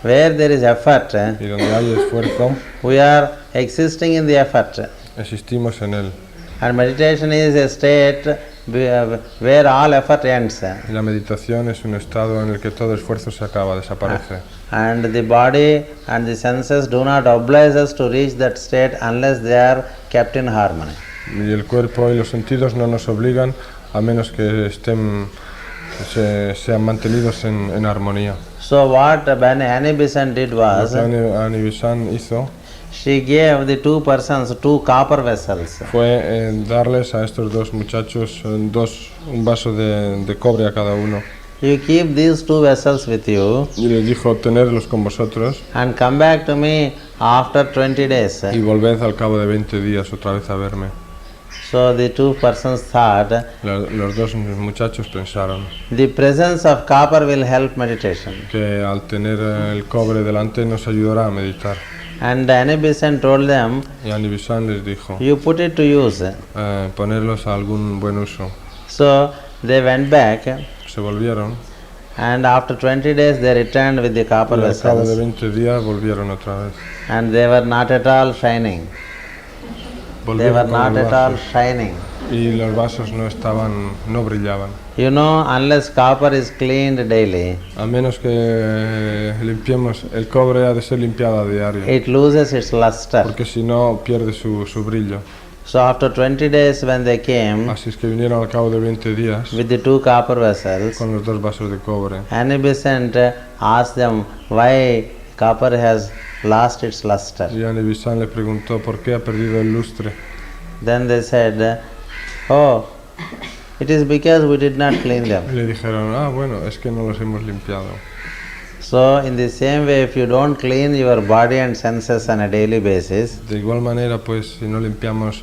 Where there is effort, y donde hay esfuerzo, we are existing in the effort. existimos en él. And meditation is a state where all effort ends. Y la meditación es un estado en el que todo esfuerzo se acaba, desaparece. And the body and the senses do not oblige us to reach that state unless they are kept in harmony. Y el cuerpo y los sentidos no nos obligan a menos que sean mantenidos en armonía. So what Annie Besant did was, Lo que Annie Besant hizo she gave the two persons 2 copper vessels. fue darles a estos dos muchachos un vaso de cobre a cada uno. You keep these 2 vessels with you Y les dijo, tenedlos con vosotros and come back to me after 20 days. y volved al cabo de 20 días otra vez a verme. So the 2 persons thought, Los dos muchachos pensaron the presence of copper will help meditation. que al tener el cobre delante nos ayudará a meditar. And Annie Besant told them, Y Annie Besant les dijo, you put it to use. ponerlos a algún buen uso. So they went back, Se volvieron and after 20 days they returned with the copper y al cabo de vessels, 20 días volvieron otra vez. and they were not at all shining. They were Volvieron not con los at all vasos shining. y los vasos no brillaban. You know, unless copper is cleaned daily, A menos que limpiemos, el cobre ha de ser limpiado a diario, it loses its luster. porque si no pierde su brillo. So after 20 days when they came Así es que vinieron al cabo de 20 días with the 2 copper vessels, con los 2 vasos de cobre. Annie Besant asked them why copper has lost its luster. Y Annie Besant le preguntó por qué ha perdido el lustre. Then they said, oh, it is because we did not clean Y them. le dijeron, bueno, es que no los hemos limpiado. So in the same way, if you don't clean your body and senses on a daily basis, De igual manera, pues, si no limpiamos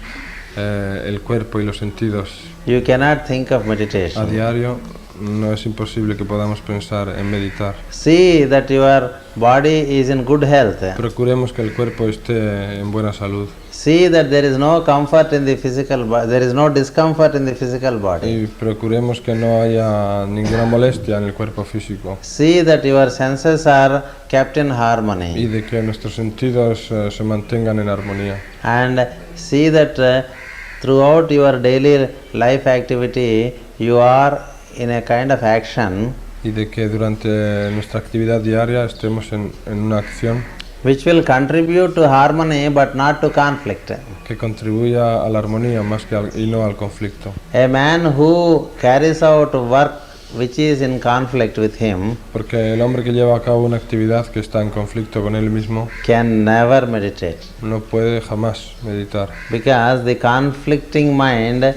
el cuerpo y los sentidos you cannot think of a meditation. diario, no es imposible que podamos pensar en meditar. See that your body is in good health. Procuremos que el cuerpo esté en buena salud See that there is no comfort in the physical body, there is no discomfort in the physical body. y procuremos que no haya ninguna molestia en el cuerpo físico See that your senses are kept in y harmony. de que nuestros sentidos se mantengan en armonía. And see that throughout your daily life activity, you are in a kind of action Y de que durante nuestra actividad diaria estemos en una acción which will contribute to harmony but not to conflict. que contribuya a la armonía más que y no al conflicto. A man who carries out work which is in conflict with him Porque el hombre que lleva a cabo una actividad que está en conflicto con él mismo can never meditate, no puede jamás meditar, because the conflicting mind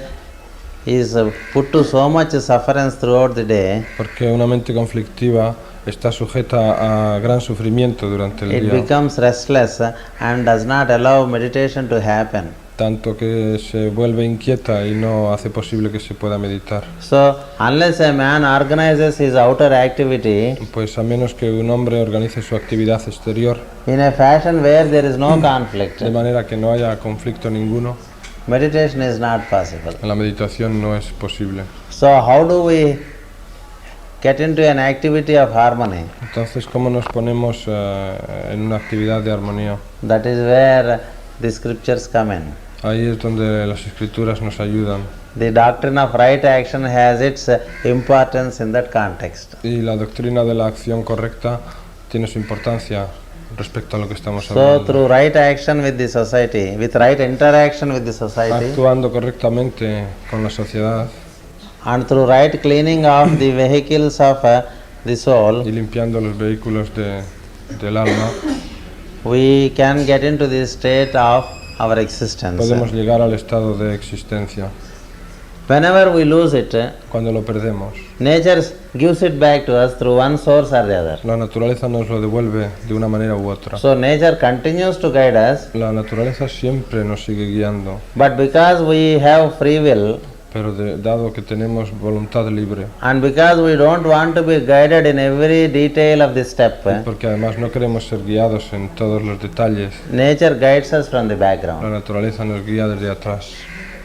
is put to so much sufferance throughout the day. porque una mente conflictiva está sujeta a gran sufrimiento durante el It día, becomes restless and does not allow meditation to happen. tanto que se vuelve inquieta y no hace posible que se pueda meditar. So unless a man organizes his outer activity Pues a menos que un hombre organice su actividad exterior in a fashion where there is no conflict, de manera que no haya conflicto ninguno, meditation is not possible. la meditación no es posible. So how do we get into an activity of harmony? Entonces, ¿cómo nos ponemos en una actividad de armonía? That is where the scriptures come in. Ahí es donde las escrituras nos ayudan. The doctrine of right action has its importance in that context. Y la doctrina de la acción correcta tiene su importancia respecto a lo que estamos So hablando. through right action with the society, with right interaction with the society, Actuando correctamente con la sociedad and through right cleaning of the vehicles of the soul, y limpiando los vehículos del alma, we can get into the state of our existence. podemos llegar al estado de existencia. Whenever we lose it, Cuando lo perdemos, nature gives it back to us through one source or the other. la naturaleza nos lo devuelve de una manera u otra. So nature continues to guide us, La naturaleza siempre nos sigue guiando, but because we have free will, pero dado que tenemos voluntad libre, and because we don't want to be guided in every detail of the step, porque además no queremos ser guiados en todos los detalles, nature guides us from the la background. naturaleza nos guía desde atrás.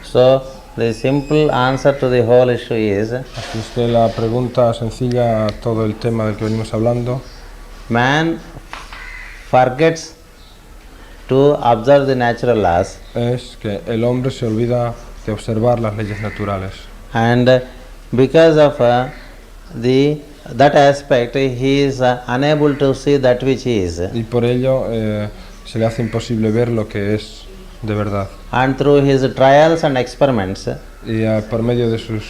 So the simple answer to the whole issue is, Así es que la pregunta sencilla a todo el tema del que venimos hablando, man forgets to observe the natural laws, es que el hombre se olvida de observar las leyes naturales. and because of that aspect he is unable to see that which is, Y por ello se le hace imposible ver lo que es de verdad. and through his trials and experiments Y por medio de sus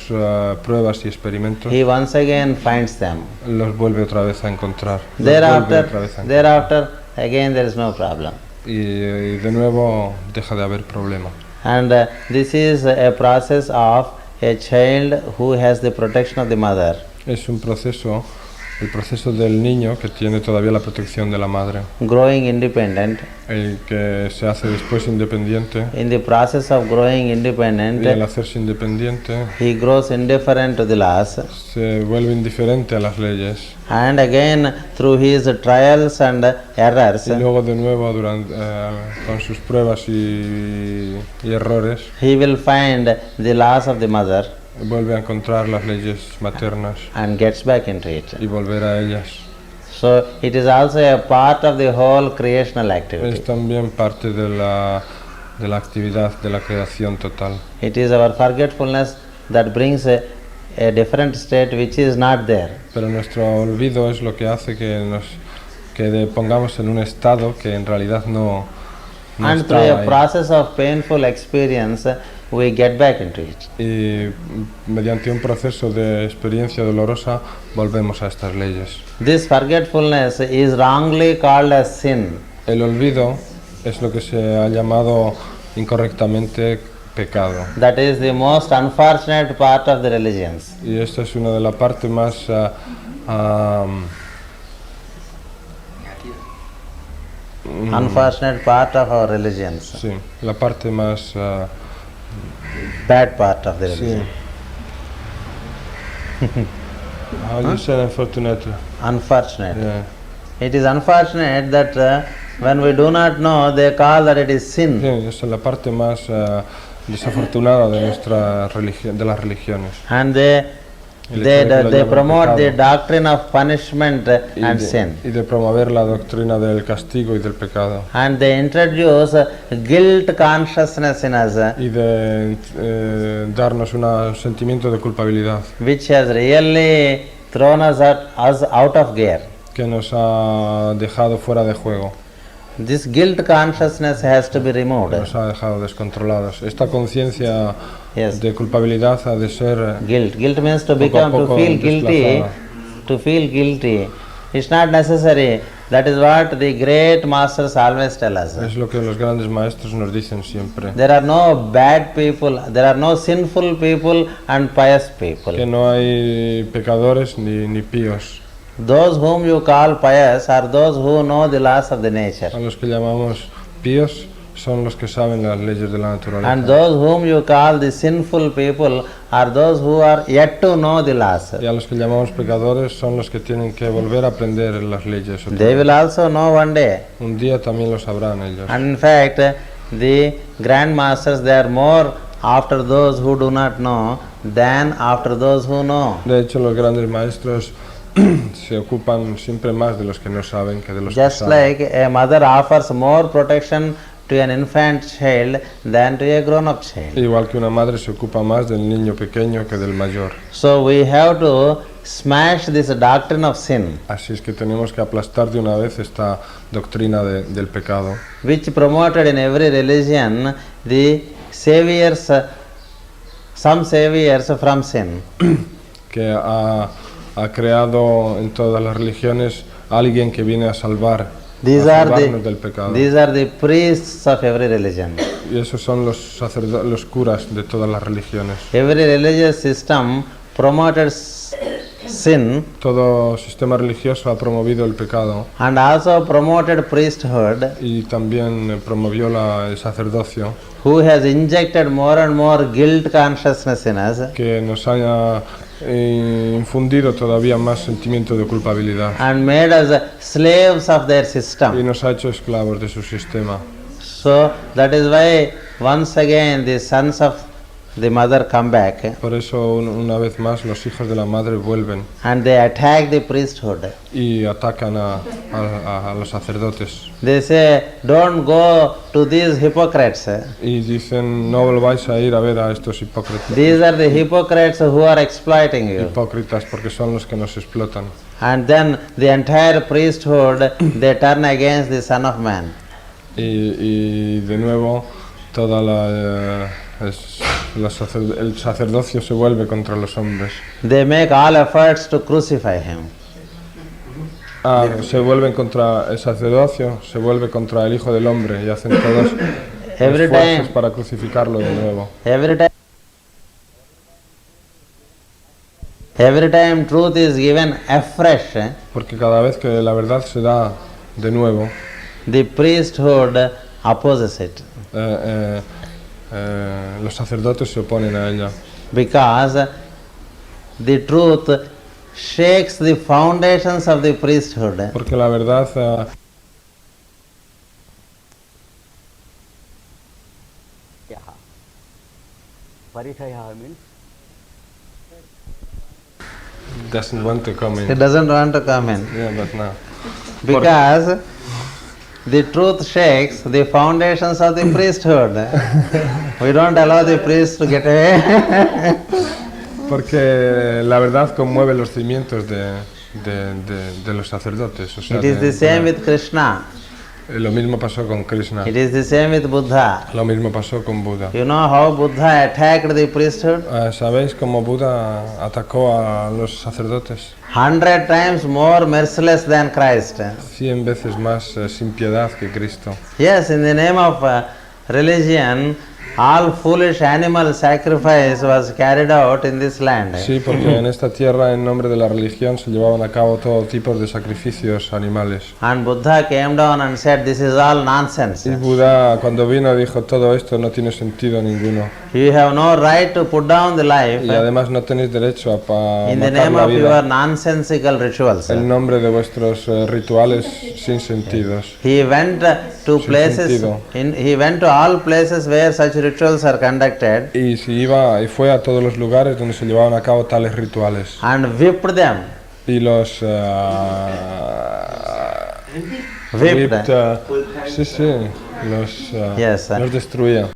pruebas y experimentos he once again finds them. los vuelve otra vez a encontrar. Los vuelve otra vez a encontrar. Thereafter again there is no problem. Y de nuevo deja de haber problema. And this is a process of a child who has the protection of the mother. Es un proceso, el proceso del niño que tiene todavía la protección de la madre, Growing independent. el que se hace después independiente, In the process of growing independent, y al hacerse independiente he grows indifferent to the laws, se vuelve indiferente a las leyes. and again through his trials and errors Y luego de nuevo con sus pruebas y errores he will find the laws of the mother vuelve a encontrar las leyes maternas and gets back into it. y volver a ellas. So it is also a part of the whole creational activity. Es también parte de la actividad de la creación total. It is our forgetfulness that brings a different state which is not there. Pero nuestro olvido es lo que hace que pongamos en un estado que en realidad no And through estaba a ahí. process of painful experience we get back into it. Y mediante un proceso de experiencia dolorosa volvemos a estas leyes. This forgetfulness is wrongly called as sin. El olvido es lo que se ha llamado incorrectamente pecado. That is the most unfortunate part of the religions. Y esta es una de las partes más Unfortunate part of our religions. sí, la parte más Bad part of the sí. religion. How do you say unfortunate? Unfortunate. Yeah. It is unfortunate that when we do not know, they call that it is sin. Sí, esa es la parte más desafortunada de nuestra religión, de las religiones. And El hecho de que lo they llamen promote the pecado. doctrine of punishment and sin. Y de promover la doctrina del castigo y del pecado. And they introduce guilt consciousness in us, Y de darnos un sentimiento de culpabilidad which has really thrown us out of gear. que nos ha dejado fuera de juego, This guilt consciousness has to be removed. nos ha dejado descontrolados. Esta conciencia Yes. de culpabilidad ha de ser Guilt. Guilt means to poco a become, to poco feel guilty. desplazada. To feel guilty. It's not necessary. That is what the great masters always tell us. Es lo que los grandes maestros nos dicen siempre. There are no bad people, there are no sinful people and pious people. Que no hay pecadores ni píos. Those whom you call pious are those who know the laws of the nature. A los que llamamos píos son los que saben las leyes de la And naturaleza. those whom you call the sinful people are those who are yet to know the laws. Y a los que llamamos pecadores son los que tienen que volver a aprender las leyes. otra They vez. will also know one day. Un día también lo sabrán ellos. And in fact, the grand masters, they are more after those who do not know than after those who know. De hecho, los grandes maestros se ocupan siempre más de los que no saben que de los que Just saben. like a mother offers more protection to an infant child than to a grown-up child. Igual que una madre se ocupa más del niño pequeño que del mayor. So we have to smash this doctrine of sin, Así es que tenemos que aplastar de una vez esta doctrina del pecado, which promoted in every religion the saviors, some saviors from sin. que ha creado en todas las religiones alguien que viene a These are salvarnos del pecado. the priests of every religion. Y esos son los curas de todas las religiones. Every religious system promoted sin Todo sistema religioso ha promovido el pecado and also promoted priesthood, y también promovió el sacerdocio, who has injected more and more guilt consciousness in us que nos haya infundido todavía más sentimiento de culpabilidad and made us slaves of their y system. nos ha hecho esclavos de su sistema. So that is why once again the sons of the mother come back Por eso una vez más los hijos de la madre vuelven and they attack the priesthood. y atacan a los sacerdotes. They say, don't go to these hypocrites. Y dicen, no volváis a ir a ver a estos hipócritas. These are the hypocrites who are exploiting you. Hipócritas porque son los que nos explotan. And then the entire priesthood, they turn against the Son of Man. Y de nuevo toda el sacerdocio se vuelve contra los hombres. They make all efforts to crucify him. Se vuelven contra el sacerdocio, se vuelve contra el Hijo del Hombre y hacen todos esfuerzos para crucificarlo de nuevo. Every time truth is given afresh, Porque cada vez que la verdad se da de nuevo, the priesthood opposes it. Los sacerdotes se oponen a ella. Because the truth shakes the foundations of the priesthood. Porque la verdad Parishaya means doesn't want to come He in. doesn't want to come in. Yeah, but now. Because the truth shakes the foundations of the priesthood. We don't allow the priest to get away. Porque la verdad conmueve los cimientos de los sacerdotes. O sea, It is the same with Krishna. lo mismo pasó con Krishna. It is the same with Buddha. Lo mismo pasó con Buda. You know how Buddha attacked the priesthood? ¿Sabéis cómo Buda atacó a los sacerdotes? 100 times more merciless than Christ. 100 veces más sin piedad que Cristo. Yes, in the name of religion, all foolish animal sacrifice was carried out in this land. Sí, porque en esta tierra, en nombre de la religión, se llevaban a cabo todo tipo de sacrificios animales. And Buddha came down and said, this is all nonsense. Y Buda, cuando vino, dijo, todo esto no tiene sentido ninguno. You have no right to put down the life Y además no tenéis derecho a in the matar name la of your vida nonsensical rituals. en nombre de vuestros rituales sin sentidos. He went to Sin places, sentido. he went to all places where such rituals are conducted Y fue a todos los lugares donde se llevaban a cabo tales rituales. and whipped them. Y los Whipped. sí, los Yes, destruía.